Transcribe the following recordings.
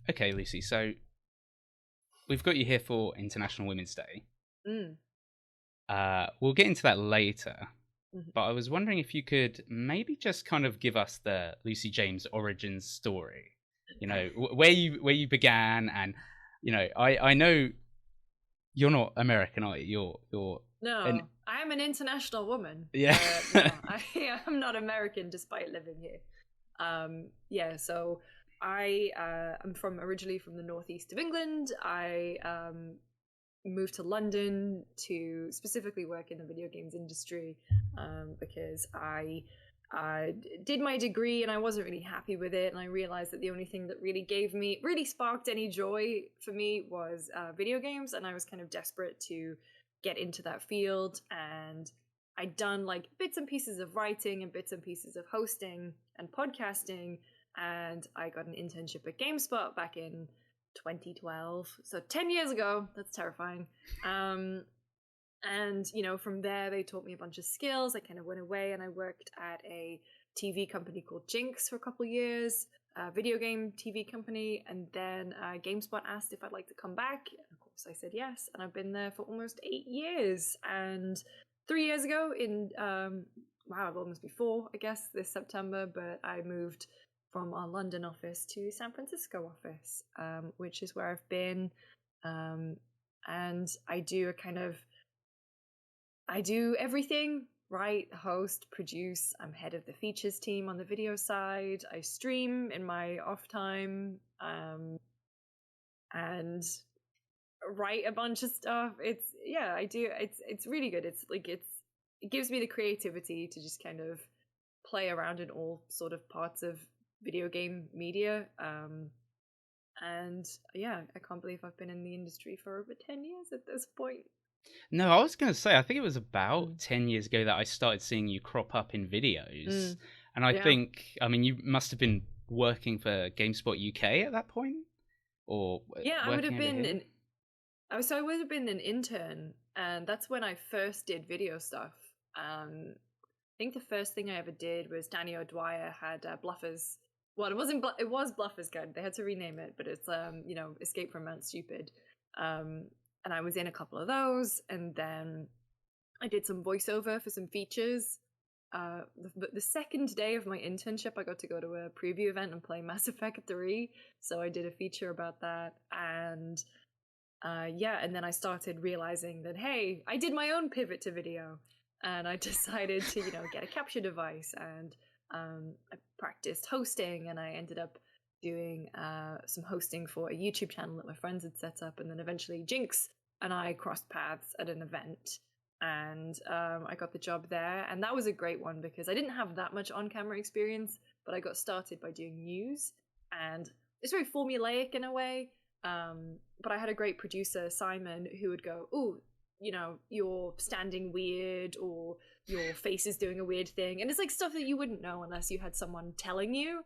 Okay, Lucy. So we've got you here for International Women's Day. Mm. We'll get into that later. Mhm. But I was wondering if you could maybe just kind of give us the Lucy James origin story. You know, where you began, and I know you're not American, are you? You're an No, I am an international woman, yeah. but no, I am not American despite living here. Yeah, so I'm from originally from the northeast of England. I moved to London to specifically work in the video games industry because I did my degree and I wasn't really happy with it, and I realized that the only thing that really sparked any joy for me was video games, and I was kind of desperate to get into that field. And I'd done like bits and pieces of writing and bits and pieces of hosting and podcasting, and I got an internship at GameSpot back in 2012, so 10 years ago. That's terrifying. And from there they taught me a bunch of skills. I kind of went away and I worked at a TV company called Jinx for a couple years, a video game TV company. And then GameSpot asked if I'd like to come back, and of course I said yes, and I've been there for almost 8 years. And 3 years ago in wow, it'll almost be 4, I guess, this September, but I moved from our London office to San Francisco office, which is where I've been. And I do everything, write, host, produce. I'm head of the features team on the video side. I stream in my off time, and write a bunch of stuff. I do. It's really good. It gives me the creativity to just kind of play around in all sort of parts of video game media. And yeah, I can't believe I've been in the industry for over 10 years at this point. No, I was going to say I think it was Mm. about 10 years ago that I started seeing you crop up in videos, Mm. and I Yeah. think you must have been working for GameSpot UK at that point, or Yeah, I would working have over been here. an I would have been an intern, and that's when I first did video stuff. I think the first thing I ever did was Danny O'Dwyer had Bluffers. Well, it was Bluffers Guide. They had to rename it, but it's Escape from Mount Stupid. And I was in a couple of those, and then I did some voiceover for some features. The second day of my internship, I got to go to a preview event and play Mass Effect 3. So I did a feature about that. And yeah, and then I started realizing that, hey, I did my own pivot to video. And I decided to, get a capture device. And I practiced hosting, and I ended up doing some hosting for a YouTube channel that my friends had set up. And then eventually Jinx and I crossed paths at an event, and I got the job there. And that was a great one because I didn't have that much on-camera experience, but I got started by doing news, and it's very formulaic in a way. But I had a great producer, Simon, who would go, "Oh, you're standing weird, or your face is doing a weird thing," and it's like stuff that you wouldn't know unless you had someone telling you.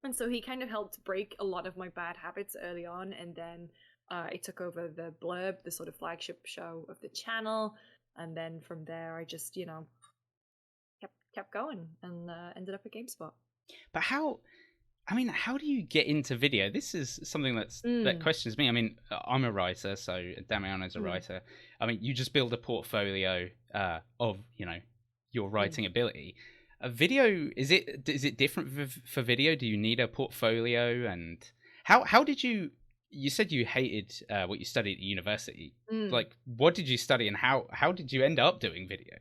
And so he kind of helped break a lot of my bad habits early on, and then I took over the Blurb, the sort of flagship show of the channel, and then from there I just kept going, and ended up at GameSpot. But how do you get into video? This is something that Mm, questions me. I mean, I'm a writer, so Damiano's a mm, writer. I mean, you just build a portfolio of your mm. writing ability. A video, is it different for video? Do you need a portfolio? And how did you said you hated what you studied at university? Mm. Like, what did you study, and how did you end up doing video?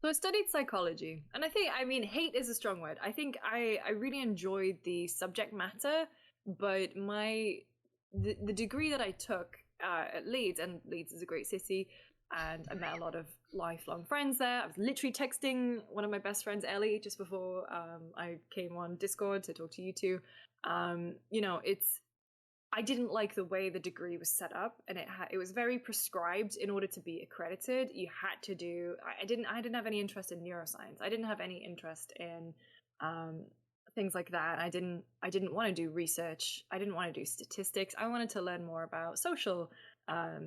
So I studied psychology, and I mean, hate is a strong word. I think I really enjoyed the subject matter, but the degree that I took at Leeds, and Leeds is a great city, and I met a lot of lifelong friends there. I was literally texting one of my best friends, Ellie, just before I came on Discord to talk to you two. It's I didn't like the way the degree was set up, and it was very prescribed. In order to be accredited, you had to do. I didn't have any interest in neuroscience. I didn't have any interest in um, things like that. I didn't want to do research. I didn't want to do statistics. I wanted to learn more about social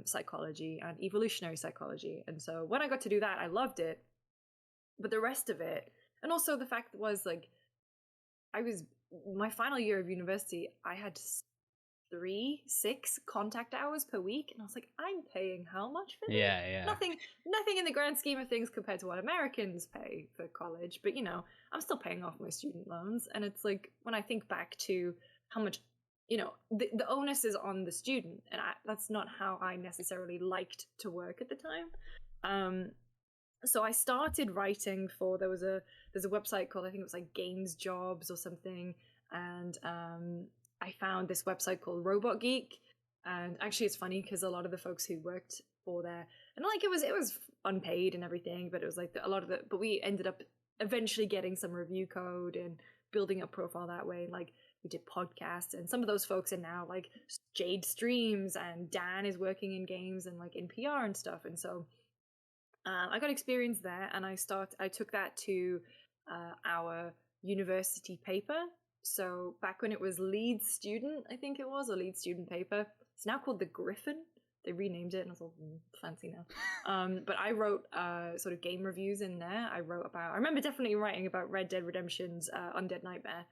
psychology and evolutionary psychology. And so when I got to do that, I loved it. But the rest of it, and also the fact was like I was my final year of university, I had 6 contact hours per week, and I was like, I'm paying how much for this? Yeah. Nothing in the grand scheme of things compared to what Americans pay for college, but I'm still paying off my student loans, and it's like, when I think back to how much, the onus is on the student, and that's not how I necessarily liked to work at the time. So I started writing for, there's a website called, I think it was like Games Jobs or something, and I found this website called Robot Geek, and actually it's funny because a lot of the folks who worked for there, and like it was unpaid and everything, but it was like but we ended up eventually getting some review code and building a profile that way. Like we did podcasts, and some of those folks are now like Jade Streams, and Dan is working in games and like in PR and stuff, and so I got experience there, and I took that to our university paper. So back when it was lead student, I think it was, or lead student paper, it's now called the Griffin. They renamed it, and I was all fancy now. But I wrote sort of game reviews in there. I remember definitely writing about Red Dead Redemption's Undead Nightmare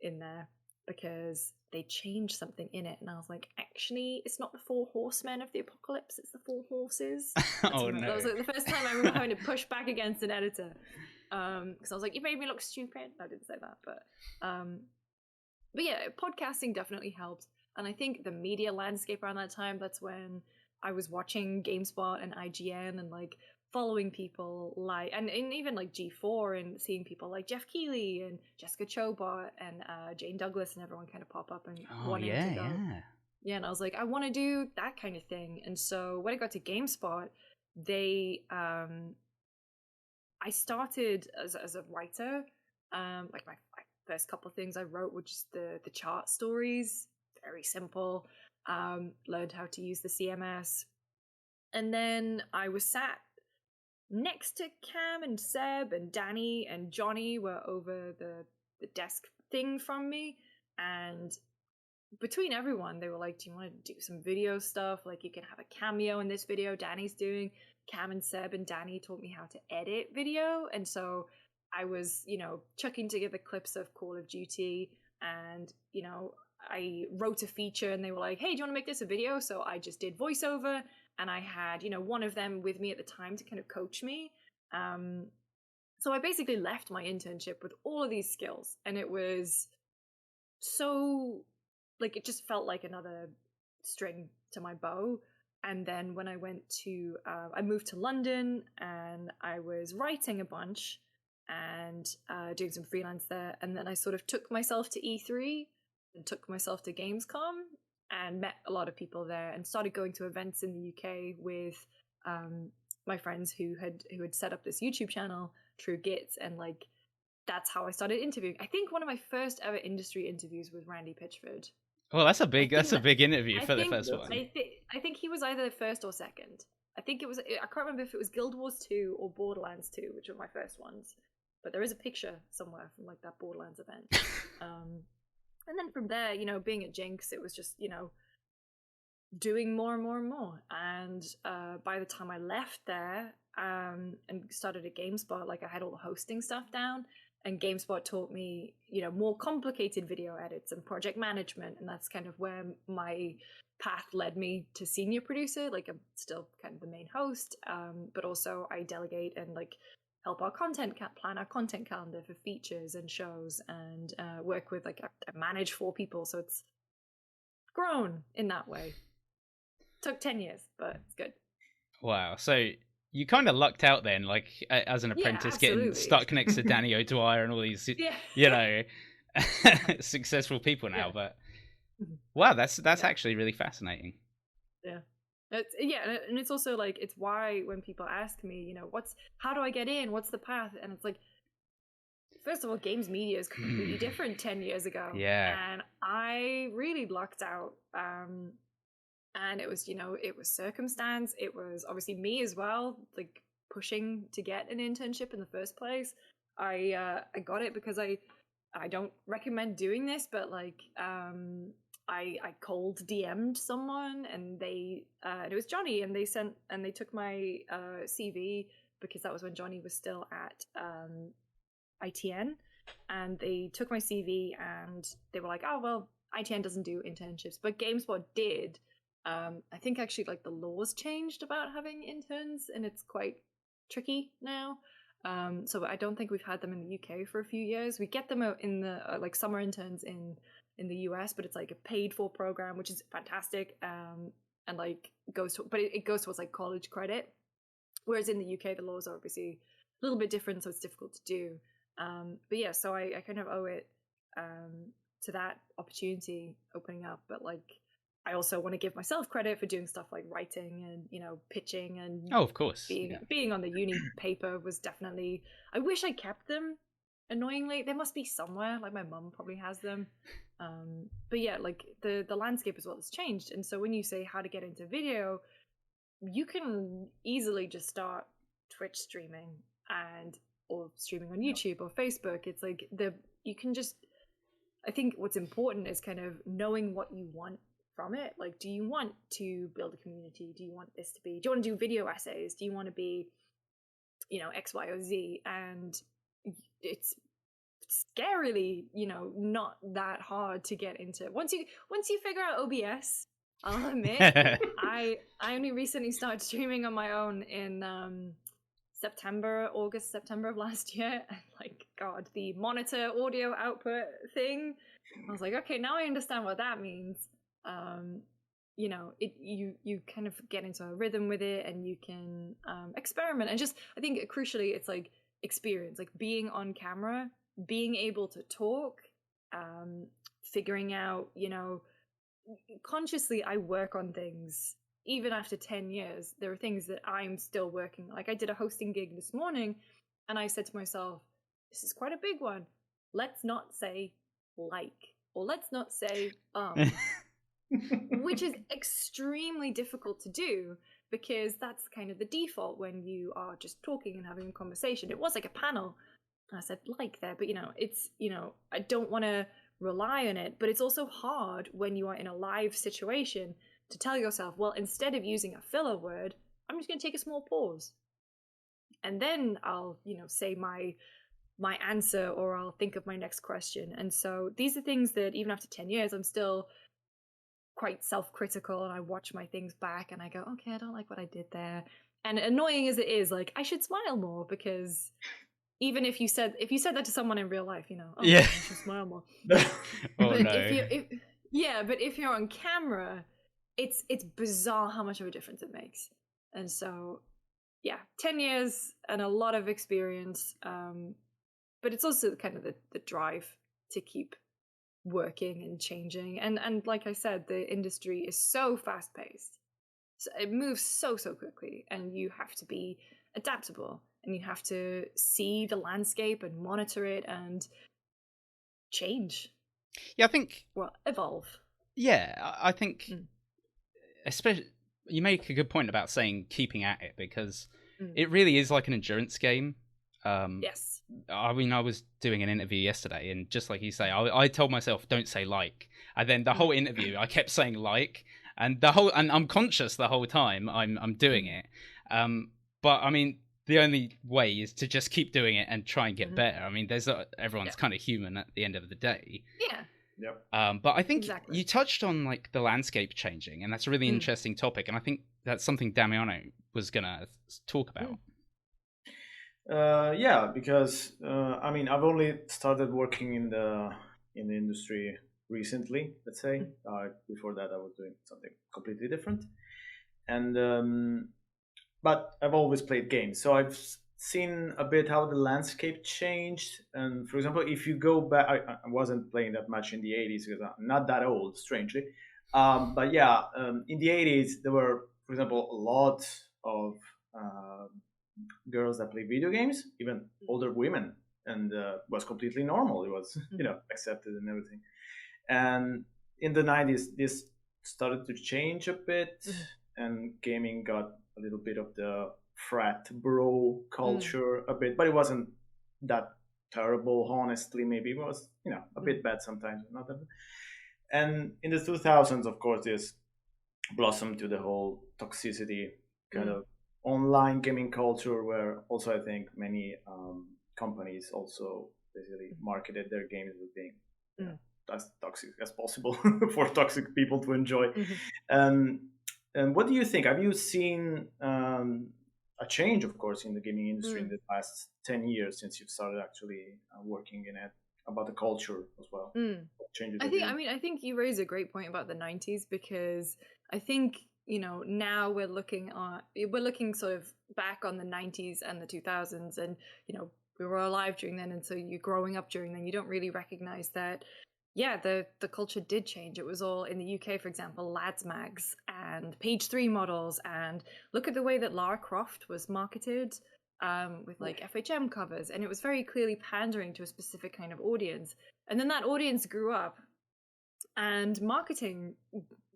in there, because they changed something in it, and I was like, actually, it's not the 4 horsemen of the apocalypse, it's the 4 horses. Oh no. That was like the first time I remember having to push back against an editor, because I was like, you made me look stupid. I didn't say that, but yeah, podcasting definitely helped. And I think the media landscape around that time, that's when I was watching GameSpot and IGN, and like following people like, and even like G4, and seeing people like Jeff Keighley and Jessica Chobot and Jane Douglas and everyone kind of pop up and wanting to go. Yeah, and I was like, I want to do that kind of thing. And so when I got to GameSpot, I started as a writer. Like my first couple of things I wrote were just the chart stories, very simple. Learned how to use the CMS, and then I was sat next to Cam and Seb and Danny, and Johnny were over the desk thing from me, and between everyone they were like, do you want to do some video stuff? Like, you can have a cameo in this video Danny's doing. Cam and Seb and Danny taught me how to edit video, and so I was, chucking together clips of Call of Duty, and I wrote a feature, and they were like, hey, do you want to make this a video? So I just did voiceover, and I had, one of them with me at the time to kind of coach me. So I basically left my internship with all of these skills, and it was so, like, it just felt like another string to my bow. And then when I I moved to London, and I was writing a bunch and doing some freelance there. And then I sort of took myself to E3 and took myself to Gamescom, and met a lot of people there, and started going to events in the UK with my friends who had set up this YouTube channel, True Gits, and like that's how I started interviewing. I think one of my first ever industry interviews was Randy Pitchford. Well, that's a big interview for the first one. I think he was either first or second. I can't remember if it was Guild Wars 2 or Borderlands 2, which were my first ones. But there is a picture somewhere from like that Borderlands event. And then from there, being at Jinx, it was just, doing more and more and more. And by the time I left there and started at GameSpot, like I had all the hosting stuff down, and GameSpot taught me, more complicated video edits and project management. And that's kind of where my path led me to senior producer. Like, I'm still kind of the main host, but also I delegate and like help our plan our content calendar for features and shows, and work with I manage 4 people, so it's grown in that way. Took 10 years, but it's good. Wow. So you kind of lucked out then, like as an apprentice, getting stuck next to Danny O'Dwyer and all these, successful people now. But wow, that's actually really fascinating. Yeah. And it's also like, it's why when people ask me, how do I get in? What's the path? And it's like, first of all, games media is completely different 10 years ago. Yeah. And I really lucked out. And it was, it was circumstance. It was obviously me as well, like pushing to get an internship in the first place. I got it because I don't recommend doing this, but like, I cold DM'd someone, and it was Johnny, and they took my CV, because that was when Johnny was still at ITN, and they took my CV and they were like, oh, well, ITN doesn't do internships, but GameSpot did. I think actually like the laws changed about having interns, and it's quite tricky now. So I don't think we've had them in the UK for a few years. We get them out in the like summer interns in the US, but it's like a paid for program, which is fantastic. And like it goes towards like college credit. Whereas in the UK, the laws are obviously a little bit different, so it's difficult to do. But yeah, so I kind of owe it to that opportunity opening up. But like, I also want to give myself credit for doing stuff like writing and, you know, pitching and Oh, of course. being on the uni paper was definitely. I wish I kept them. Annoyingly, they must be somewhere. Like my mum probably has them. But yeah, like the landscape as well has changed. And so when you say how to get into video, you can easily just start Twitch streaming or streaming on YouTube or Facebook. It's like you can just. I think what's important is kind of knowing what you want from it. Like, do you want to build a community? Do you want this to be? Do you want to do video essays? Do you want to be, you know, X, Y, or Z? And it's scarily, you know, not that hard to get into. Once you figure out OBS, I'll admit, I only recently started streaming on my own in August, September of last year, and like, God, the monitor audio output thing, I was like, okay, now I understand what that means. You know, you kind of get into a rhythm with it, and you can experiment, and just, I think crucially, it's like experience, like being on camera, being able to talk, figuring out, you know, consciously I work on things. Even after 10 years, there are things that I'm still working. Like I did a hosting gig this morning, and I said to myself, this is quite a big one. Let's not say like, or let's not say which is extremely difficult to do, because that's kind of the default when you are just talking and having a conversation. It was like a panel. I said like there, but you know, it's, you know, I don't want to rely on it, but it's also hard when you are in a live situation to tell yourself, well, instead of using a filler word, I'm just going to take a small pause, and then I'll, you know, say my answer, or I'll think of my next question. And so these are things that even after 10 years, I'm still quite self-critical, and I watch my things back and I go, okay, I don't like what I did there. And annoying as it is, like, I should smile more, because even if you said that to someone in real life, you know, oh, yeah, I should smile more. Oh, but no. but if you're on camera, it's bizarre how much of a difference it makes. And so, yeah, 10 years and a lot of experience, but it's also kind of the drive to keep working and changing. And like I said, the industry is so fast paced, so it moves so quickly, and you have to be adaptable, and you have to see the landscape and monitor it and change. Yeah, I think. Well, evolve. Yeah, I think. Especially, you make a good point about saying keeping at it, because it really is like an endurance game. Yes. I mean, I was doing an interview yesterday, and just like you say, I told myself don't say like, and then the whole interview I kept saying like, and I'm conscious the whole time I'm doing it. But I mean, the only way is to just keep doing it and try and get better. I mean, everyone's kind of human at the end of the day. Yeah. Yep. But I think you touched on like the landscape changing, and that's a really interesting topic, and I think that's something Damiano was gonna talk about. Yeah, because I mean, I've only started working in the industry recently. Let's say before that, I was doing something completely different, and but I've always played games, so I've seen a bit how the landscape changed. And for example, if you go back, I wasn't playing that much in the 80s because I'm not that old, strangely. But yeah, in the 80s, there were, for example, a lot of girls that play video games, even older women, and was completely normal. It was, you know, accepted and everything. And in the 90s, this started to change a bit, and gaming got a little bit of the frat bro culture a bit, but it wasn't that terrible, honestly. Maybe it was, you know, a bit bad sometimes, not that bad. And in the 2000s, of course, this blossomed to the whole toxicity kind of online gaming culture, where also I think many companies also basically marketed their games as being as toxic as possible for toxic people to enjoy. And what do you think? Have you seen a change, of course, in the gaming industry in the past 10 years since you've started actually working in it, about the culture as well? What changes I think you raise a great point about the 90s, because I think, you know, now we're looking sort of back on the 90s and the 2000s, and, you know, we were alive during then, and so you're growing up during then, you don't really recognize that, yeah, the culture did change. It was all in the UK, for example, lads mags and page 3 models, and look at the way that Lara Croft was marketed, with like FHM covers, and it was very clearly pandering to a specific kind of audience. And then that audience grew up, and marketing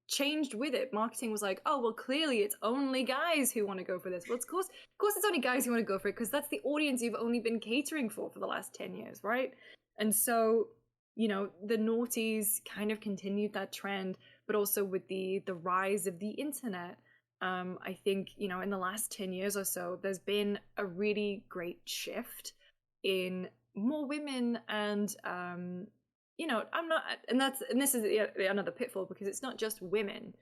changed with it. Marketing was like, oh, well, clearly it's only guys who want to go for this. Well, of course it's only guys who want to go for it, because that's the audience you've only been catering for the last 10 years, right? And so, you know, the noughties kind of continued that trend, but also with the rise of the internet, I think, you know, in the last 10 years or so, there's been a really great shift in more women, and you know, this is another pitfall, because it's not just women,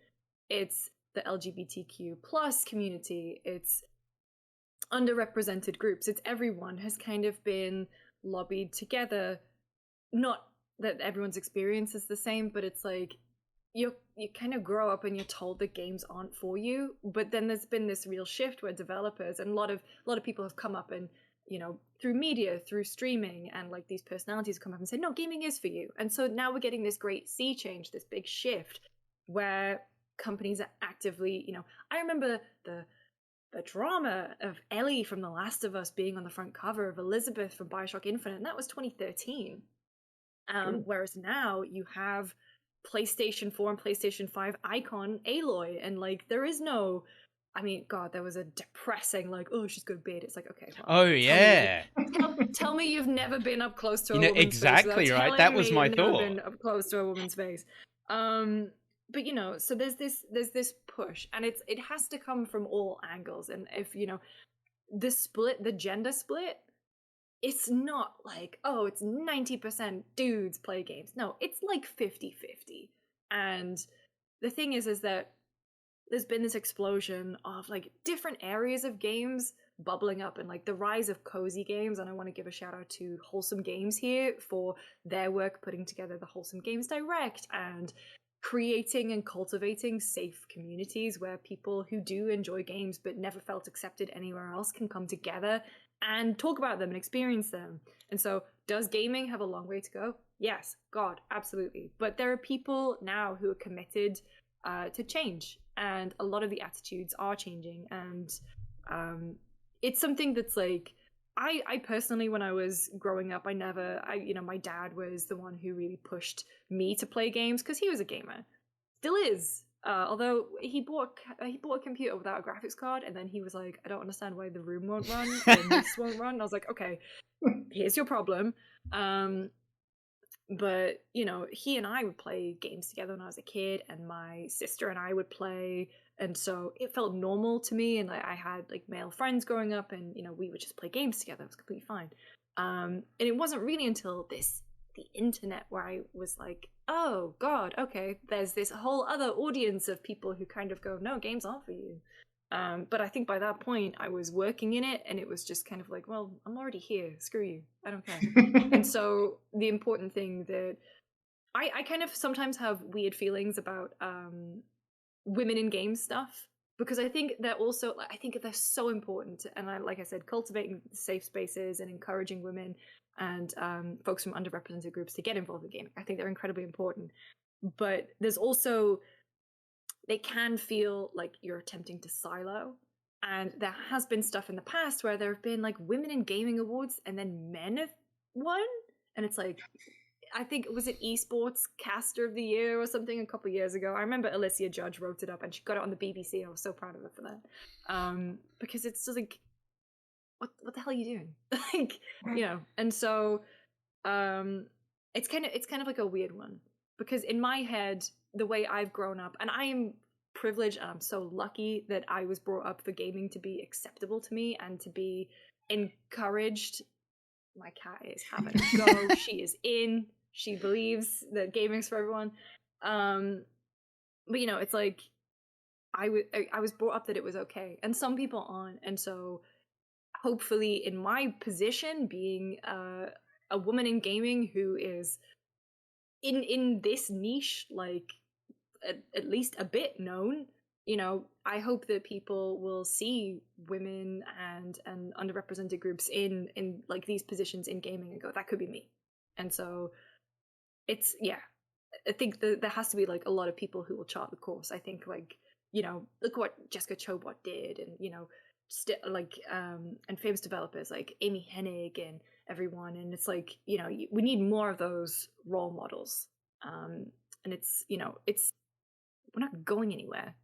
it's the LGBTQ plus community, it's underrepresented groups, it's everyone has kind of been lobbied together. Not that everyone's experience is the same, but it's like you kind of grow up and you're told that games aren't for you, but then there's been this real shift where developers and a lot of people have come up, and, you know, through media, through streaming, and like these personalities come up and say, no, gaming is for you. And so now we're getting this great sea change, this big shift where companies are actively, you know, I remember the drama of Ellie from The Last of Us being on the front cover of Elizabeth from BioShock Infinite, and that was 2013. Whereas now you have PlayStation 4 and PlayStation 5 icon Aloy, and like there is no, I mean, God, there was a depressing like, oh, she's got a beard. It's like, okay, well, oh yeah, tell me you've never been up close to a you know, woman's exactly face. right. That was my you've never thought. been up close to a woman's face. But you know, so there's this push, and it has to come from all angles. And if you know the gender split, it's not like, oh, it's 90% dudes play games. No, it's like 50-50. And the thing is that there's been this explosion of like different areas of games bubbling up, and like the rise of cozy games. And I want to give a shout out to Wholesome Games here for their work putting together the Wholesome Games Direct and creating and cultivating safe communities where people who do enjoy games but never felt accepted anywhere else can come together and talk about them and experience them. And so, does gaming have a long way to go? Yes, God, absolutely. But there are people now who are committed to change, and a lot of the attitudes are changing. And it's something that's like, I personally, when I was growing up, my dad was the one who really pushed me to play games because he was a gamer, still is. Although he bought a computer without a graphics card, and then he was like, I don't understand why the room won't run and this won't run. And I was like, okay, here's your problem. But you know, he and I would play games together when I was a kid, and my sister and I would play, and so it felt normal to me. And I had like male friends growing up, and you know, we would just play games together. It was completely fine. And it wasn't really until the internet where I was like, oh God, okay, there's this whole other audience of people who kind of go, no, games aren't for you. But I think by that point I was working in it, and it was just kind of like, well, I'm already here, screw you, I don't care. And so the important thing that I kind of sometimes have weird feelings about women in game stuff, because I think they're so important. And like I said, cultivating safe spaces and encouraging women and folks from underrepresented groups to get involved in gaming, I think they're incredibly important. But there's also, they can feel like you're attempting to silo. And there has been stuff in the past where there have been like women in gaming awards and then men have won. And it's like, I think, was it esports caster of the year or something a couple of years ago? I remember Alicia Judge wrote it up and she got it on the BBC. I was so proud of her for that. Because it's just like, what the hell are you doing? Like, you know. And so it's kind of like a weird one, because in my head, the way I've grown up, and I am privileged and I'm so lucky that I was brought up for gaming to be acceptable to me and to be encouraged my cat is having a go. She is in. She believes that gaming's for everyone. But you know, it's like I was brought up that it was okay, and some people aren't. And so, hopefully, in my position, being a woman in gaming who is in this niche, like at least a bit known, you know, I hope that people will see women and underrepresented groups in like these positions in gaming and go, that could be me. And so it's, yeah, I think that there has to be like a lot of people who will chart the course. I think, like, you know, look what Jessica Chobot did, and you know, and famous developers like Amy Hennig and everyone. And it's like, you know, we need more of those role models. And it's, you know, it's, we're not going anywhere.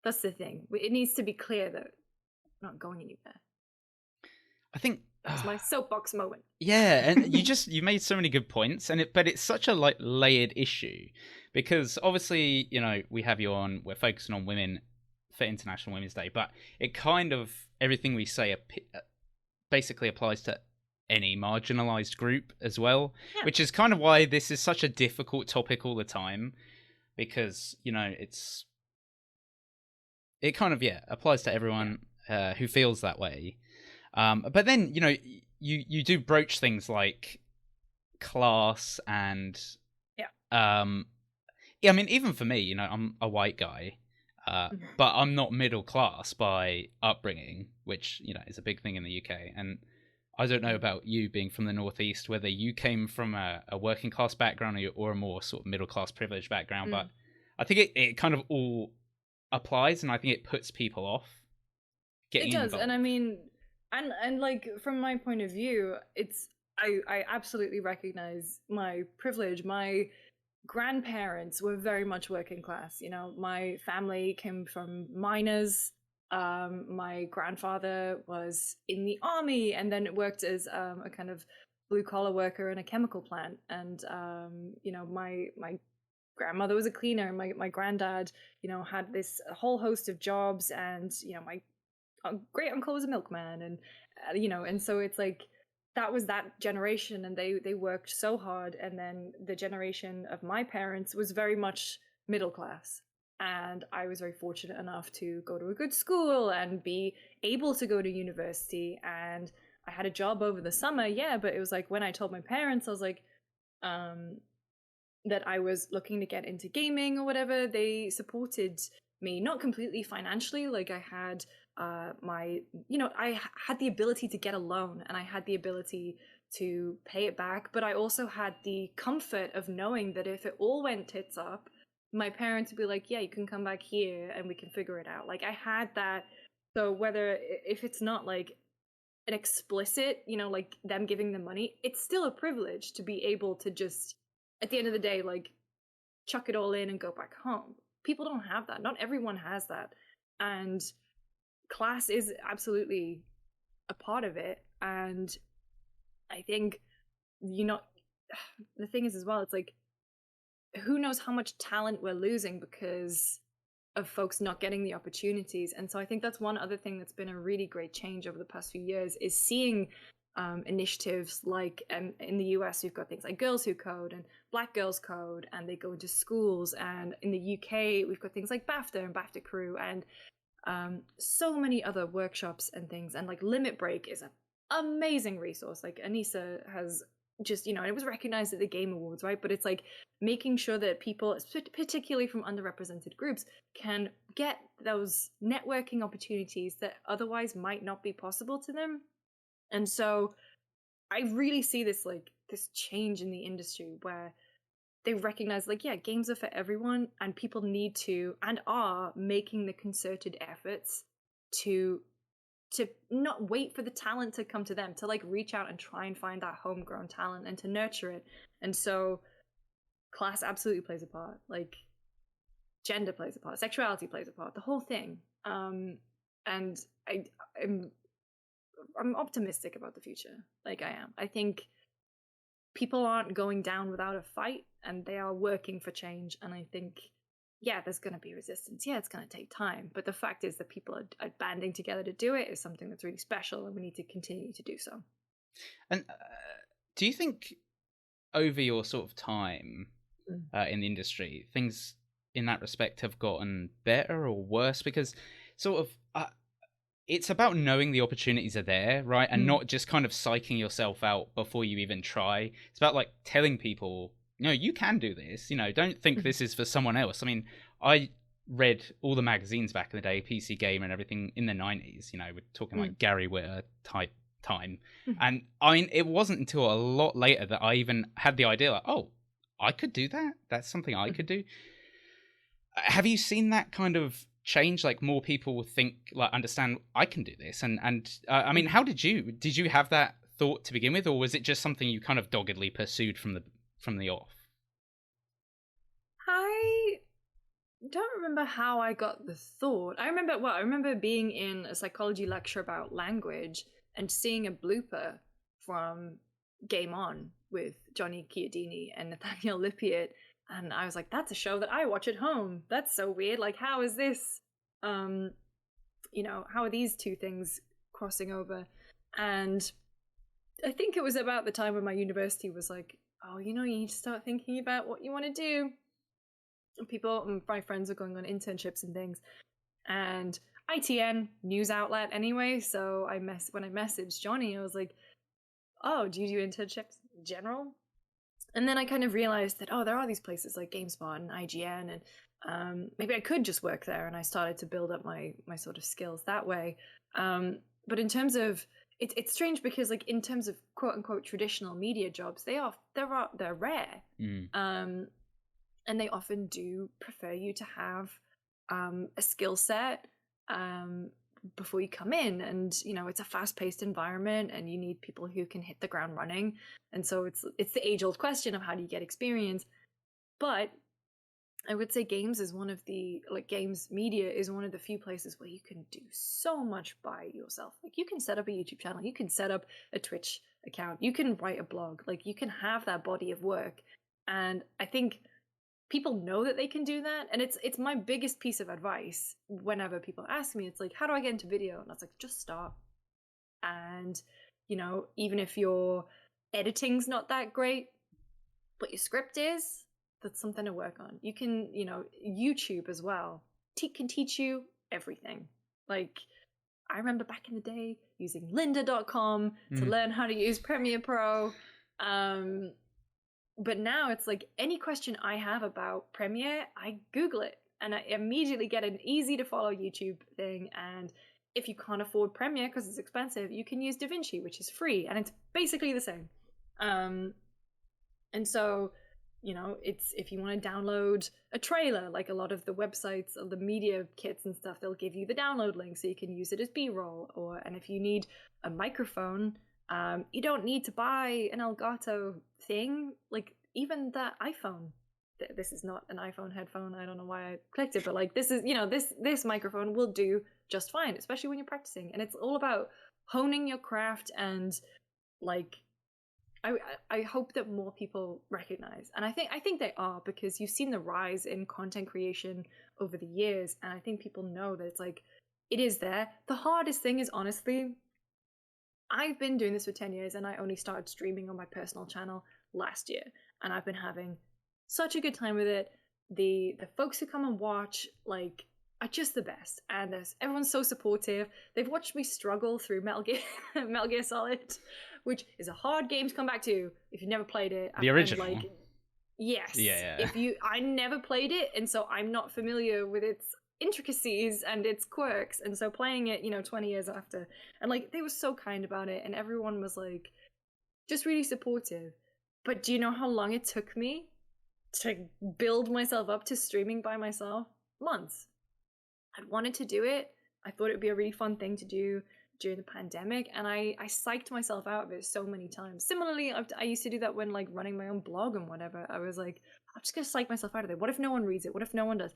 That's the thing. It needs to be clear that we're not going anywhere. I think it's my soapbox moment. Yeah, and you made so many good points, but it's such a like layered issue, because obviously, you know, we have you on, we're focusing on women for International Women's Day, but it kind of, everything we say basically applies to any marginalized group as well, which is kind of why this is such a difficult topic all the time, because, you know, it kind of applies to everyone who feels that way. But then, you know, you do broach things like class and I mean, even for me, you know, I'm a white guy, but I'm not middle class by upbringing, which, you know, is a big thing in the UK. And I don't know about you being from the Northeast, whether you came from a working class background or a more sort of middle class privileged background, but I think it kind of all applies, and I think it puts people off getting involved. And I mean, and like, from my point of view, it's I absolutely recognize my privilege. My grandparents were very much working class. You know, my family came from miners. My grandfather was in the army and then worked as a kind of blue collar worker in a chemical plant. And you know, my grandmother was a cleaner, and my granddad, you know, had this whole host of jobs, and you know, my great uncle was a milkman, and you know, and so it's like that was that generation, and they worked so hard. And then the generation of my parents was very much middle class, and I was very fortunate enough to go to a good school and be able to go to university, and I had a job over the summer, but it was like, when I told my parents, I was like, that I was looking to get into gaming or whatever, they supported me, not completely financially. Like, I had my, you know, I had the ability to get a loan, and I had the ability to pay it back, but I also had the comfort of knowing that if it all went tits up, my parents would be like, yeah, you can come back here and we can figure it out. Like, I had that. So whether, if it's not like an explicit, you know, like them giving them money, it's still a privilege to be able to just, at the end of the day, like, chuck it all in and go back home. People don't have that. Not everyone has that. And class is absolutely a part of it. And I think, you know, the thing is as well, it's like, who knows how much talent we're losing because of folks not getting the opportunities. And so I think that's one other thing that's been a really great change over the past few years, is seeing initiatives like, in the US, we've got things like Girls Who Code and Black Girls Code, and they go into schools. And in the UK, we've got things like BAFTA and BAFTA Crew, and so many other workshops and things. And like Limit Break is an amazing resource. Like, Anissa has just, you know, and it was recognized at the Game Awards, right? But it's like making sure that people, particularly from underrepresented groups, can get those networking opportunities that otherwise might not be possible to them. And so I really see this, like, this change in the industry where they recognize, like, yeah, games are for everyone, and people need to, and are making the concerted efforts to not wait for the talent to come to them, to like reach out and try and find that homegrown talent and to nurture it. And so class absolutely plays a part, like gender plays a part, sexuality plays a part, the whole thing. And I'm optimistic about the future. Like, I am. I think people aren't going down without a fight, and they are working for change. And I think, yeah, there's going to be resistance. Yeah, it's going to take time. But the fact is that people are banding together to do it is something that's really special, and we need to continue to do so. And do you think over your sort of time in the industry, things in that respect have gotten better or worse? Because sort of it's about knowing the opportunities are there, right? And not just kind of psyching yourself out before you even try. It's about like telling people, no, you can do this. You know, don't think this is for someone else. I mean, I read all the magazines back in the day, PC Gamer and everything in the 90s. You know, we're talking like Gary Whitta type time. And it wasn't until a lot later that I even had the idea like, oh, I could do that. That's something I could do. Have you seen that kind of change? Like more people think, like, understand I can do this. And I mean, how did you have that thought to begin with, or was it just something you kind of doggedly pursued from the off? I don't remember how I got the thought. I remember being in a psychology lecture about language and seeing a blooper from Game On with Johnny Chiodini and Nathaniel Lippiatt, and I was like, that's a show that I watch at home. That's so weird. Like, how is this how are these two things crossing over? And I think it was about the time when my university was like, oh, you need to start thinking about what you want to do. My friends were going on internships and things, and ITN news outlet anyway. So when I messaged Johnny, I was like, "Oh, do you do internships in general?" And then I kind of realized that there are these places like GameSpot and IGN, and maybe I could just work there. And I started to build up my sort of skills that way. But in terms of it's strange because like in terms of quote unquote traditional media jobs, they're rare. And they often do prefer you to have a skill set before you come in. And, it's a fast-paced environment and you need people who can hit the ground running. And so it's the age-old question of how do you get experience. But I would say games media is one of the few places where you can do so much by yourself. Like you can set up a YouTube channel, you can set up a Twitch account, you can write a blog, like you can have that body of work. And I think people know that they can do that, and it's my biggest piece of advice whenever people ask me. It's like, how do I get into video? And I was like, just start. And even if your editing's not that great but your script is, that's something to work on. You can YouTube as well can teach you everything. Like I remember back in the day using lynda.com to learn how to use Premiere Pro. But now it's like any question I have about Premiere, I Google it and I immediately get an easy to follow YouTube thing. And if you can't afford Premiere because it's expensive, you can use DaVinci, which is free, and it's basically the same. And so, it's if you want to download a trailer, like a lot of the websites or the media kits and stuff, they'll give you the download link so you can use it as B-roll. And if you need a microphone, you don't need to buy an Elgato thing. Like even the iPhone, this is not an iPhone headphone, I don't know why I clicked it, but like this is this microphone will do just fine, especially when you're practicing. And it's all about honing your craft. And like I hope that more people recognize, and I think they are, because you've seen the rise in content creation over the years, and I think people know that it's like it is there. The hardest thing is, honestly, I've been doing this for 10 years and I only started streaming on my personal channel last year, and I've been having such a good time with it. The folks who come and watch like are just the best, and everyone's so supportive. They've watched me struggle through Metal Gear Solid, which is a hard game to come back to if you've never played it. The original. Yes. Yeah. I never played it, and so I'm not familiar with its intricacies and its quirks. And so playing it, 20 years after, and like they were so kind about it, and everyone was like just really supportive. But do you know how long it took me to build myself up to streaming by myself? Months. I'd wanted to do it. I thought it would be a really fun thing to do during the pandemic, and I psyched myself out of it so many times. Similarly, I used to do that when like running my own blog and whatever. I was like, I'm just gonna psych myself out of it. What if no one reads it? What if no one does?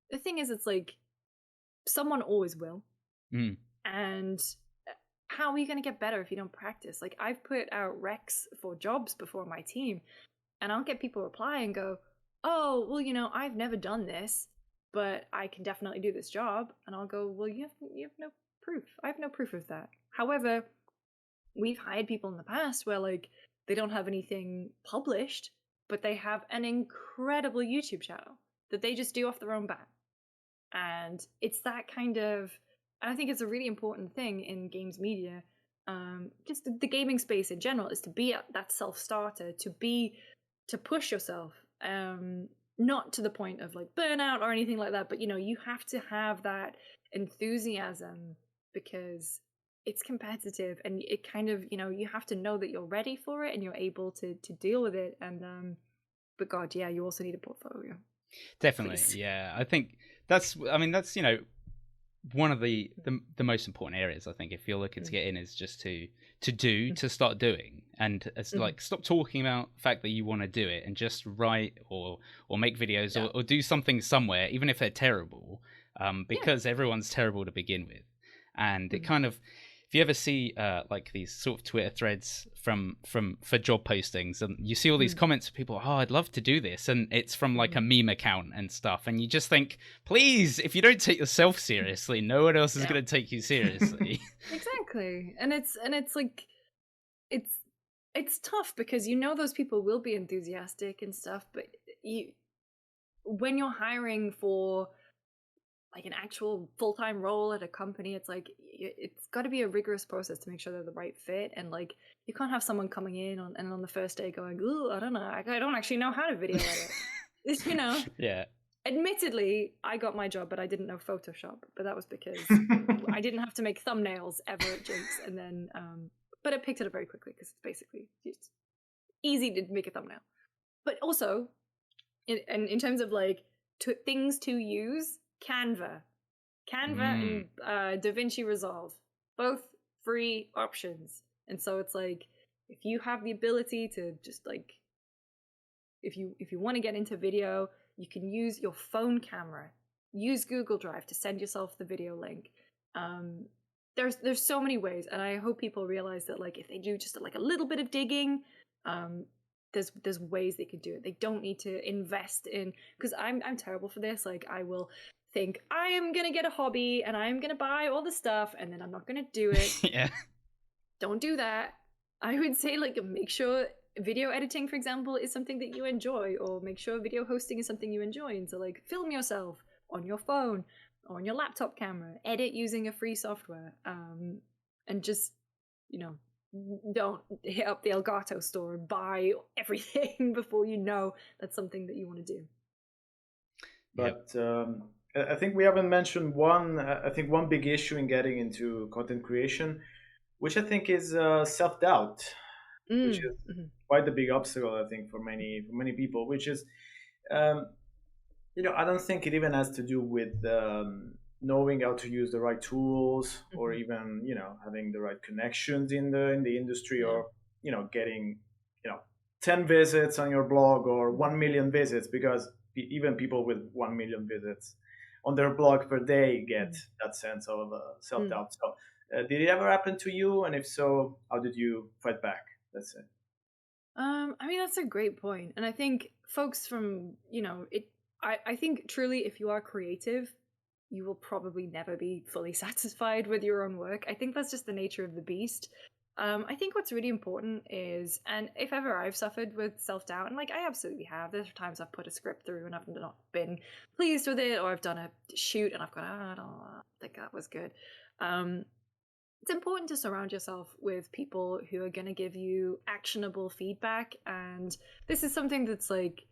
The thing is, it's like someone always will. And how are you gonna get better if you don't practice? Like I've put out recs for jobs before my team, and I'll get people reply and go, oh, well, I've never done this, but I can definitely do this job. And I'll go, well, you have no proof. I have no proof of that. However, we've hired people in the past where like they don't have anything published, but they have an incredible YouTube channel that they just do off their own bat. And it's that kind of, and I think it's a really important thing in games media, just the gaming space in general, is to be that self-starter, to push yourself, not to the point of like burnout or anything like that, but you have to have that enthusiasm because it's competitive, and it kind of, you have to know that you're ready for it and you're able to deal with it. And but God, yeah, you also need a portfolio. Definitely. Please. Yeah, I think that's one of the most important areas. I think if you're looking to get in, is just to start doing, and it's like stop talking about the fact that you want to do it and just write or make videos or do something somewhere, even if they're terrible, because everyone's terrible to begin with. And it kind of, if you ever see like these sort of Twitter threads for job postings, and you see all these comments of people, oh, I'd love to do this, and it's from like a meme account and stuff, and you just think, please, if you don't take yourself seriously, no one else is going to take you seriously. Exactly. And it's like it's tough because those people will be enthusiastic and stuff, but when you're hiring for like an actual full-time role at a company, it's like it's got to be a rigorous process to make sure they're the right fit. And like you can't have someone coming in on the first day going, "Ooh, I don't know, I don't actually know how to video edit." Yeah. Admittedly, I got my job, but I didn't know Photoshop. But that was because I didn't have to make thumbnails ever at Jinx, and then but I picked it up very quickly because it's basically just easy to make a thumbnail. But also, in terms of like things to use, Canva and DaVinci Resolve, both free options. And so it's like, if you have the ability to just like, if you want to get into video, you can use your phone camera, use Google Drive to send yourself the video link. There's so many ways, and I hope people realize that like if they do just like a little bit of digging, there's ways they could do it. They don't need to invest in, because I'm terrible for this. Like I will think I am gonna get a hobby and I'm gonna buy all the stuff, and then I'm not gonna do it. Yeah. Don't do that. I would say like make sure video editing, for example, is something that you enjoy, or make sure video hosting is something you enjoy, and so like film yourself on your phone or on your laptop camera, edit using a free software, and just don't hit up the Elgato store and buy everything before you know that's something that you want to do. But I think we haven't mentioned one big issue in getting into content creation, which I think is self-doubt, which is quite a big obstacle, I think, for many people, which is I don't think it even has to do with knowing how to use the right tools, or even having the right connections in the industry, or getting 10 visits on your blog or 1 million visits, because even people with 1 million visits on their blog per day get that sense of self-doubt. So did it ever happen to you, and if so, how did you fight back? That's it. I mean, that's a great point. And I think folks from I think truly, if you are creative, you will probably never be fully satisfied with your own work. I think that's just the nature of the beast. I think what's really important is, and if ever I've suffered with self-doubt, and like I absolutely have, there's times I've put a script through and I've not been pleased with it, or I've done a shoot and I've gone, I don't think that was good. It's important to surround yourself with people who are going to give you actionable feedback. And this is something that's like,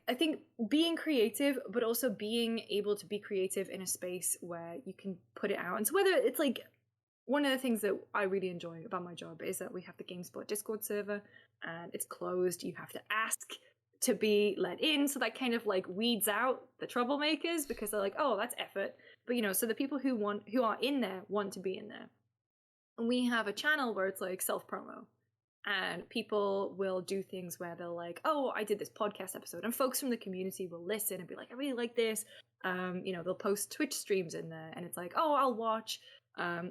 I think being creative, but also being able to be creative in a space where you can put it out. And so whether it's like, one of the things that I really enjoy about my job is that we have the GameSpot Discord server, and it's closed. You have to ask to be let in, so that kind of like weeds out the troublemakers, because they're like, oh, that's effort. But so the people who are in there want to be in there. And we have a channel where it's like self-promo, and people will do things where they're like, oh, I did this podcast episode, and folks from the community will listen and be like, I really like this. They'll post Twitch streams in there, and it's like, oh, I'll watch.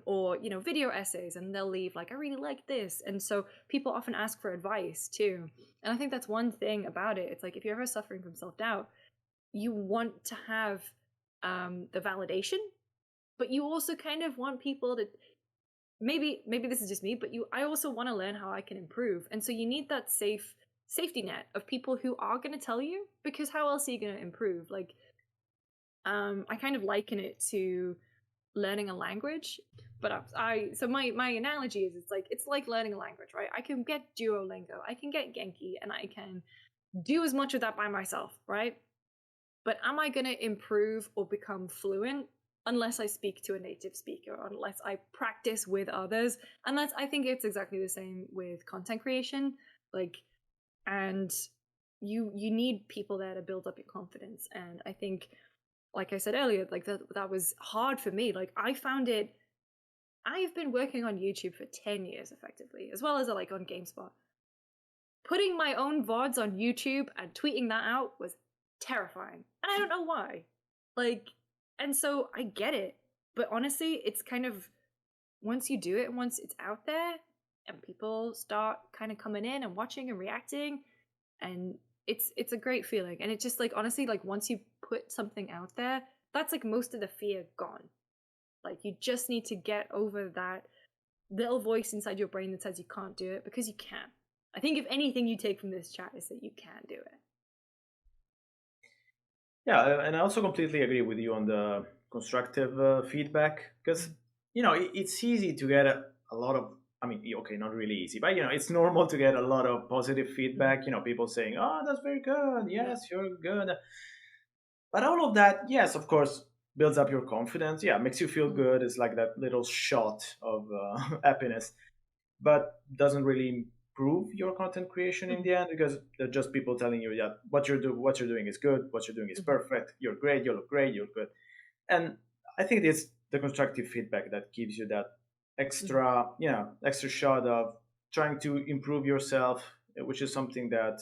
Or video essays, and they'll leave like, I really like this. And so people often ask for advice too, and I think that's one thing about it. It's like, if you're ever suffering from self-doubt, you want to have the validation, but you also kind of want people to maybe this is just me, but I also want to learn how I can improve. And so you need that safety net of people who are going to tell you, because how else are you going to improve? Like, I kind of liken it to learning a language, but so my analogy is it's like learning a language, right? I can get Duolingo, I can get Genki, and I can do as much of that by myself, right? But am I going to improve or become fluent unless I speak to a native speaker, unless I practice with others? And I think it's exactly the same with content creation. Like, and you need people there to build up your confidence. And I think, like I said earlier, like that was hard for me. Like, I've been working on YouTube for 10 years effectively, as well as like on GameSpot. Putting my own VODs on YouTube and tweeting that out was terrifying. And I don't know why. Like, and so I get it. But honestly, it's kind of, once you do it, once it's out there and people start kind of coming in and watching and reacting, and it's a great feeling. And it's just like, honestly, like once you put something out there, that's like most of the fear gone. Like, you just need to get over that little voice inside your brain that says you can't do it, because you can. I think if anything you take from this chat is that you can do it. Yeah, and I also completely agree with you on the constructive feedback, because it's easy to get a lot of, I mean, okay, not really easy, but it's normal to get a lot of positive feedback. People saying, "Oh, that's very good. Yes, you're good." But all of that, yes, of course, builds up your confidence. Yeah, makes you feel good. It's like that little shot of happiness, but doesn't really improve your content creation in the end, because they're just people telling you that what you're doing is good, what you're doing is perfect, you're great, you look great, you're good. And I think it's the constructive feedback that gives you that extra shot of trying to improve yourself, which is something that,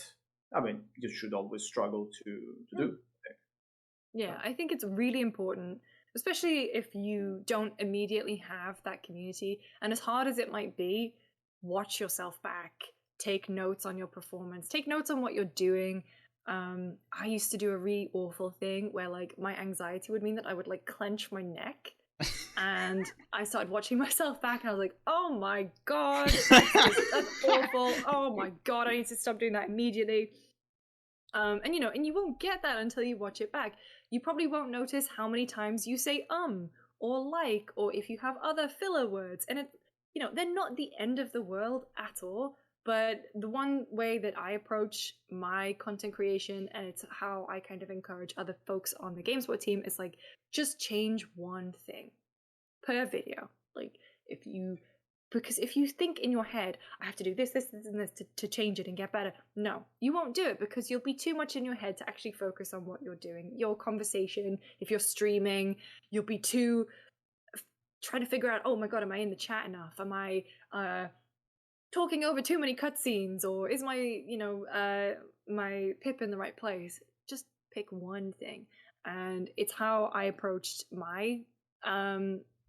I mean, you should always struggle to do. Yeah, I think it's really important, especially if you don't immediately have that community. And as hard as it might be, watch yourself back, take notes on your performance, take notes on what you're doing. I used to do a really awful thing where like my anxiety would mean that I would like clench my neck. And I started watching myself back and I was like, oh my God, that's awful. Oh my God, I need to stop doing that immediately. And you won't get that until you watch it back. You probably won't notice how many times you say or like, or if you have other filler words. And they're not the end of the world at all. But the one way that I approach my content creation, and it's how I kind of encourage other folks on the GameSpot team, is like, just change one thing per video. Like, because if you think in your head, I have to do this, and this to change it and get better, no, you won't do it, because you'll be too much in your head to actually focus on what you're doing. Your conversation, if you're streaming, you'll be too trying to figure out, oh my God, am I in the chat enough? Am I talking over too many cutscenes? Or is my, my pip in the right place? Just pick one thing. And it's how I approached my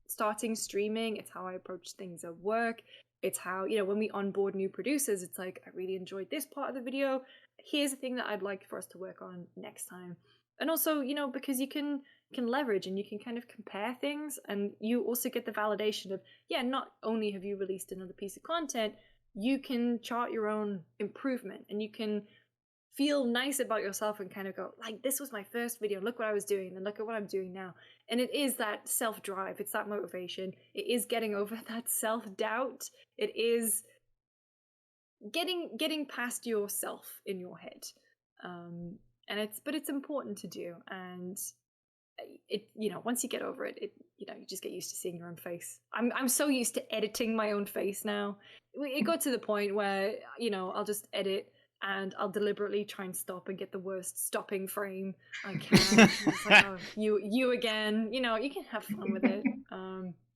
starting streaming. It's how I approach things at work. It's how, when we onboard new producers, it's like, I really enjoyed this part of the video. Here's a thing that I'd like for us to work on next time. And also, because you can leverage and you can kind of compare things, and you also get the validation of, not only have you released another piece of content, you can chart your own improvement, and you can feel nice about yourself and kind of go, like, this was my first video, look what I was doing, and look at what I'm doing now. And it is that self-drive, it's that motivation, it is getting over that self-doubt, it is getting past yourself in your head. And it's important to do. And it, once you get over it, you just get used to seeing your own face. I'm so used to editing my own face now. It got to the point where, I'll just edit and I'll deliberately try and stop and get the worst stopping frame I can. It's like, oh, you again. You can have fun with it.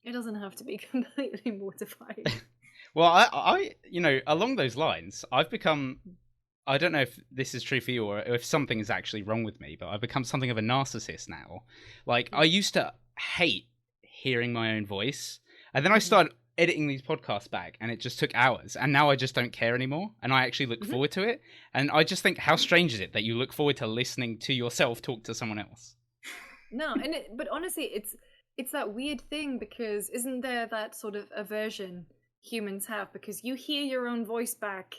It doesn't have to be completely mortifying. Well, I along those lines, I've become, I don't know if this is true for you or if something is actually wrong with me, but I've become something of a narcissist now. Like, I used to hate hearing my own voice, and then I started editing these podcasts back, and it just took hours, and now I just don't care anymore, and I actually look forward to it. And I just think, how strange is it that you look forward to listening to yourself talk to someone else? No, but honestly, it's that weird thing, because isn't there that sort of aversion humans have, because you hear your own voice back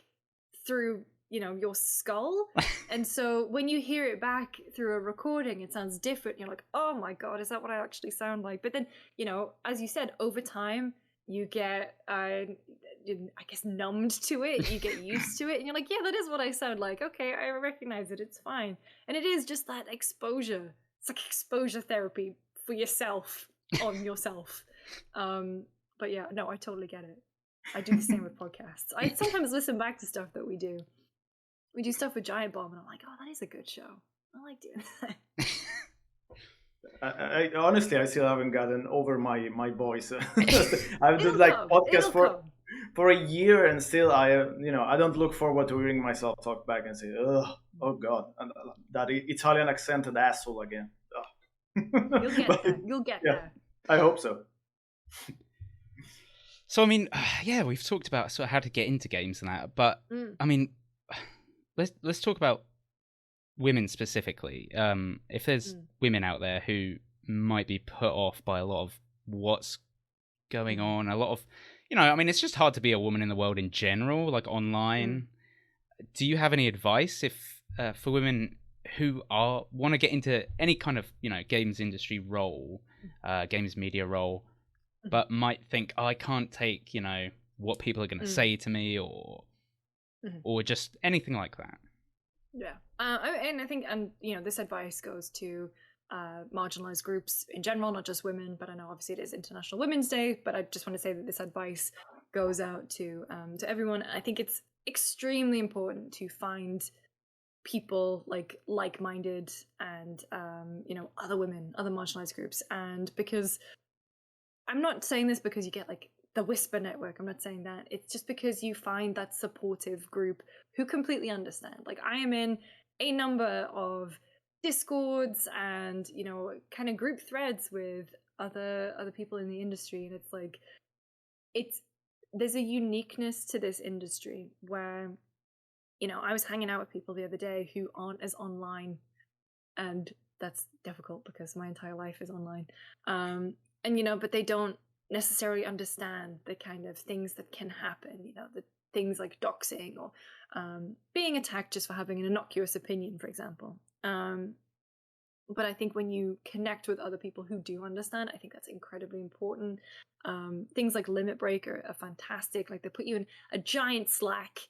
through, you know, your skull, and so when you hear it back through a recording, it sounds different. You're like, oh my god, is that what I actually sound like? But then, you know, as you said, over time you get I guess numbed to it, you get used to it, and you're like, yeah, that is what I sound like. Okay, I recognize it, it's fine. And it is just that exposure. It's like exposure therapy for yourself on yourself. But yeah, no, I totally get it. I do the same with podcasts. I sometimes listen back to stuff that we do. We do stuff with Giant Bomb, and I'm like, oh, that is a good show. I like doing that. I honestly, I still haven't gotten over my voice. I've done like podcast for a year, and still I don't look forward to hearing myself talk back and say, oh god, that Italian accented asshole again. You'll get there. You'll get there. I hope so. So I mean, yeah, we've talked about sort of how to get into games and that, but I mean, let's talk about women specifically. If there's women out there who might be put off by a lot of what's going on, a lot of, I mean, it's just hard to be a woman in the world in general, like online. Do you have any advice for women who want to get into any kind of, games industry role, games media role, but might think, I can't take, what people are going to say to me or just anything like that? Yeah. And I think, this advice goes to marginalized groups in general, not just women, but I know obviously it is International Women's Day, but I just want to say that this advice goes out to everyone. I think it's extremely important to find people like-minded and, other women, other marginalized groups. And because I'm not saying this because you get like the Whisper Network, I'm not saying that. It's just because you find that supportive group who completely understand. Like, I am in a number of Discords and, kind of group threads with other people in the industry, and it's like, there's a uniqueness to this industry where, I was hanging out with people the other day who aren't as online, and that's difficult because my entire life is online. But they don't necessarily understand the kind of things that can happen, the things like doxing or being attacked just for having an innocuous opinion, for example. But I think when you connect with other people who do understand, I think that's incredibly important. Things like Limit Break are fantastic. Like, they put you in a giant Slack,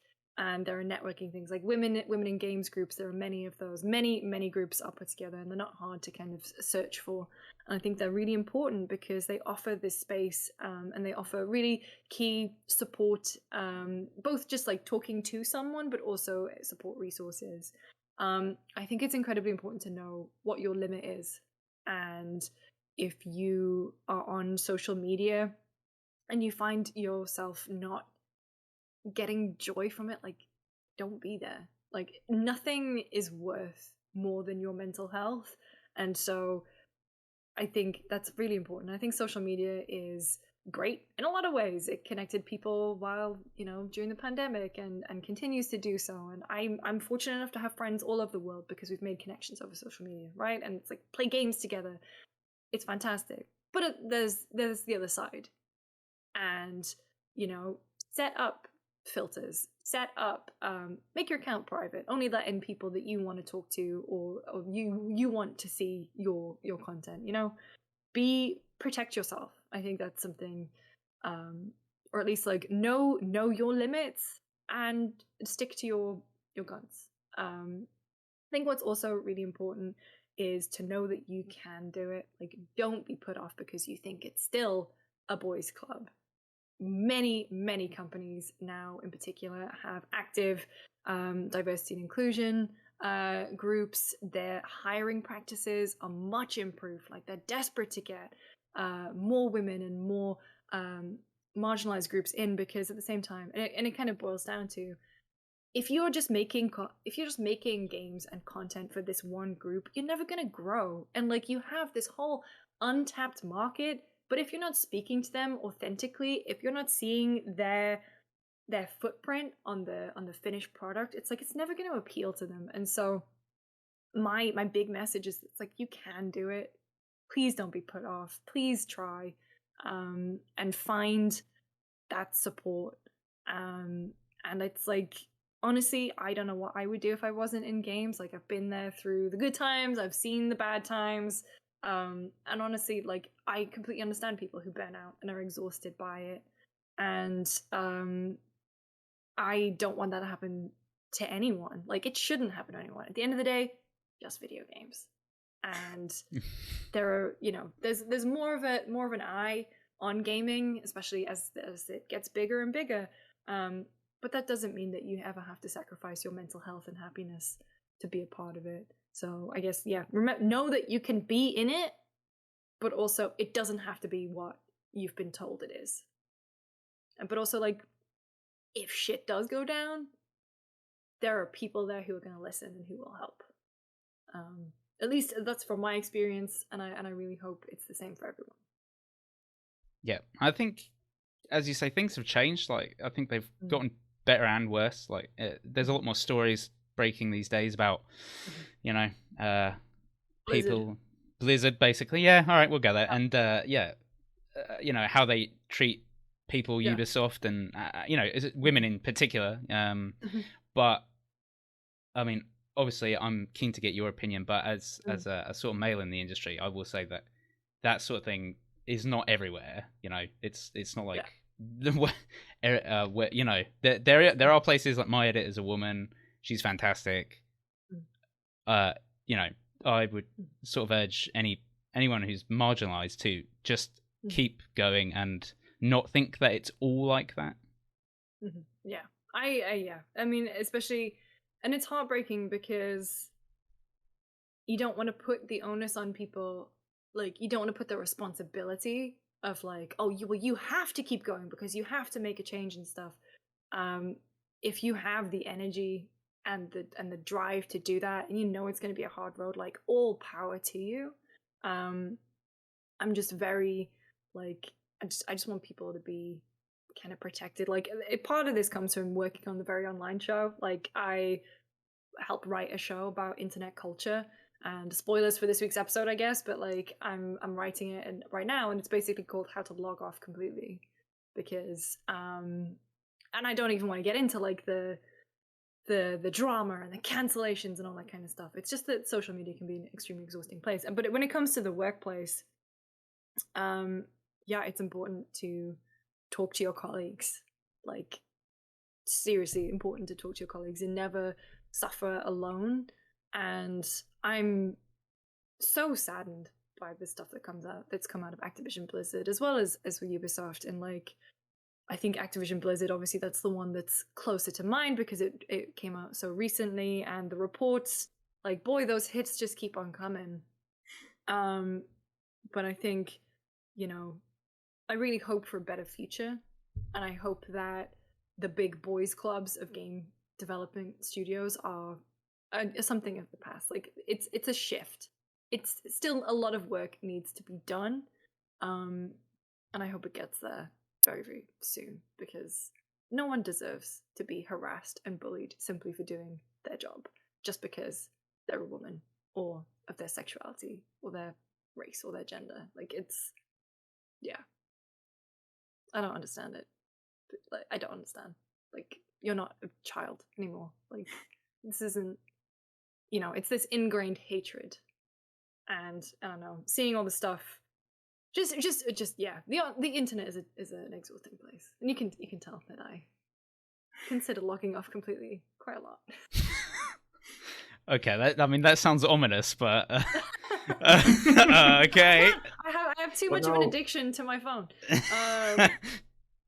and there are networking things like women in games groups. There are many of those. Many groups are put together, and they're not hard to kind of search for. And I think they're really important because they offer this space, and they offer really key support, both just like talking to someone, but also support resources. I think it's incredibly important to know what your limit is. And if you are on social media and you find yourself not getting joy from it, like, don't be there. Like, nothing is worth more than your mental health. And so I think that's really important. I think social media is great in a lot of ways. It connected people while, during the pandemic, and continues to do so. And I'm fortunate enough to have friends all over the world because we've made connections over social media, right? And it's like, play games together. It's fantastic. But there's the other side. And, set up filters, set up, make your account private, only let in people that you want to talk to, or you want to see your content, protect yourself. I think that's something, or at least like know your limits and stick to your guns. I think what's also really important is to know that you can do it. Like, don't be put off because you think it's still a boys' club. Many companies now in particular have active diversity and inclusion groups. Their hiring practices are much improved. Like, they're desperate to get more women and more marginalized groups in, because at the same time, and it kind of boils down to, if you're just making games and content for this one group, you're never going to grow. And like, you have this whole untapped market, but if you're not speaking to them authentically, if you're not seeing their footprint on the finished product, it's like, it's never going to appeal to them. And so my big message is, it's like, you can do it. please don't be put off. Please try and find that support. And it's like, honestly, I don't know what I would do if I wasn't in games. Like, I've been there through the good times, I've seen the bad times. And honestly, like, I completely understand people who burn out and are exhausted by it. And I don't want that to happen to anyone. Like, it shouldn't happen to anyone. At the end of the day, just video games. And there are, you know, there's more of an eye on gaming, especially as it gets bigger and bigger. But that doesn't mean that you ever have to sacrifice your mental health and happiness to be a part of it. So I guess, yeah, know that you can be in it, but also it doesn't have to be what you've been told it is. But also, like, if shit does go down, there are people there who are going to listen and who will help. At least that's from my experience, and I really hope it's the same for everyone. Yeah, I think, as you say, things have changed. Like, I think they've gotten better and worse. Like, there's a lot more stories breaking these days about, you know, people, Blizzard, basically. Yeah, all right, we'll go there. And you know, how they treat people, Ubisoft, and you know, women in particular. But I mean, obviously, I'm keen to get your opinion. But as a sort of male in the industry, I will say that sort of thing is not everywhere. You know, it's not like where, you know, there are places like my editor's a woman. She's fantastic. You know, I would sort of urge anyone who's marginalized to just keep going and not think that it's all like that. Yeah, I mean, especially, and it's heartbreaking because you don't want to put the onus on people. Like, you don't want to put the responsibility of, like, oh, you have to keep going because you have to make a change and stuff. If you have the energy and the drive to do that, and you know it's going to be a hard road, like, all power to you. I'm just very, like, I just want people to be kind of protected. Like, part of this comes from working on the Very Online show. Like, I helped write a show about internet culture, and spoilers for this week's episode, I guess, but like, I'm writing it right now, and it's basically called How to Log Off Completely, because and I don't even want to get into like the drama and the cancellations and all that kind of stuff. It's just that social media can be an extremely exhausting place. But when it comes to the workplace, yeah, it's important to talk to your colleagues. Like, seriously important to talk to your colleagues and never suffer alone. And I'm so saddened by the stuff that's come out of Activision Blizzard, as well as with Ubisoft. And like, I think Activision Blizzard, obviously that's the one that's closer to mind because it came out so recently, and the reports, like, boy, those hits just keep on coming. But I think, you know, I really hope for a better future, and I hope that the big boys clubs of game development studios are something of the past. Like, it's a shift. It's still a lot of work needs to be done, and I hope it gets there very, very soon, because no one deserves to be harassed and bullied simply for doing their job just because they're a woman, or of their sexuality, or their race, or their gender. Like, it's, yeah, I don't understand it. Like, I don't understand. Like, you're not a child anymore. Like, this isn't, you know, it's this ingrained hatred. And I don't know, seeing all the stuff, just yeah, the internet is an exhausting place, and you can tell that I consider logging off completely quite a lot. Okay, I mean, that sounds ominous, but okay. I have too much of an addiction to my phone.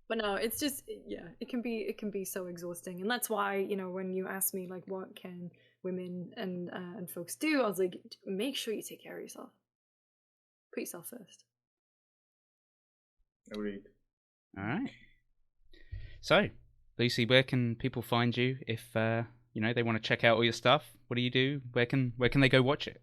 But no, it's just, yeah, it can be so exhausting, and that's why, you know, when you ask me like what can women and folks do, I was like, make sure you take care of yourself. Put yourself first. Agreed. All right. So, Lucy, where can people find you if you know, they want to check out all your stuff? What do you do? Where can they go watch it?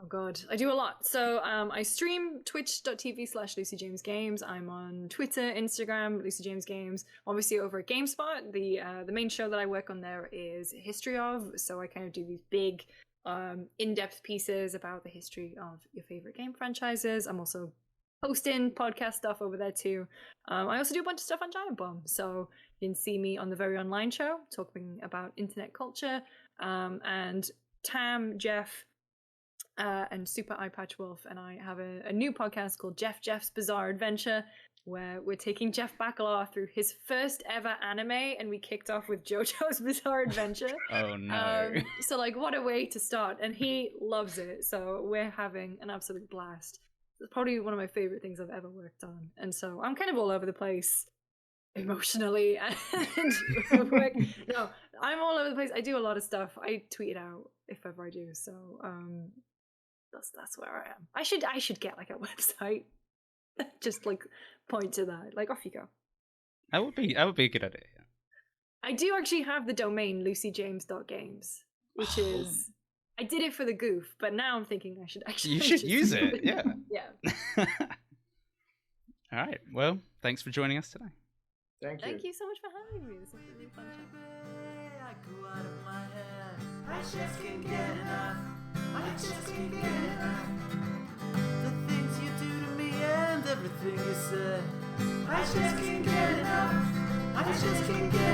Oh god, I do a lot. So I stream twitch.tv/LucyJamesGames. I'm on Twitter, Instagram, LucyJamesGames. Obviously over at GameSpot, the main show that I work on there is History of. So I kind of do these big in-depth pieces about the history of your favorite game franchises. I'm also posting podcast stuff over there too. I also do a bunch of stuff on Giant Bomb, so you can see me on the Very Online Show talking about internet culture. And Tam, Jeff, and Super Eye Patch Wolf and I have a new podcast called Jeff's Bizarre Adventure, where we're taking Jeff Bacalaw through his first ever anime, and we kicked off with JoJo's Bizarre Adventure. Oh no. So like, what a way to start, and he loves it, so we're having an absolute blast. It's probably one of my favorite things I've ever worked on, and so I'm kind of all over the place emotionally and work. No, I'm all over the place. I do a lot of stuff. I tweet it out if ever I do, so that's where I am. I should get like a website. Just like point to that. Like, off you go. That would be a good idea. Yeah. I do actually have the domain lucyjames.games, which is I did it for the goof, but now I'm thinking I should actually use it. Yeah. Yeah. All right. Well, thanks for joining us today. Thank you. Thank you so much for having me. This was a really fun chat. I just can't get enough. I just can't get enough. The things you do to me and everything you say. I just can't get enough. I just can't get enough.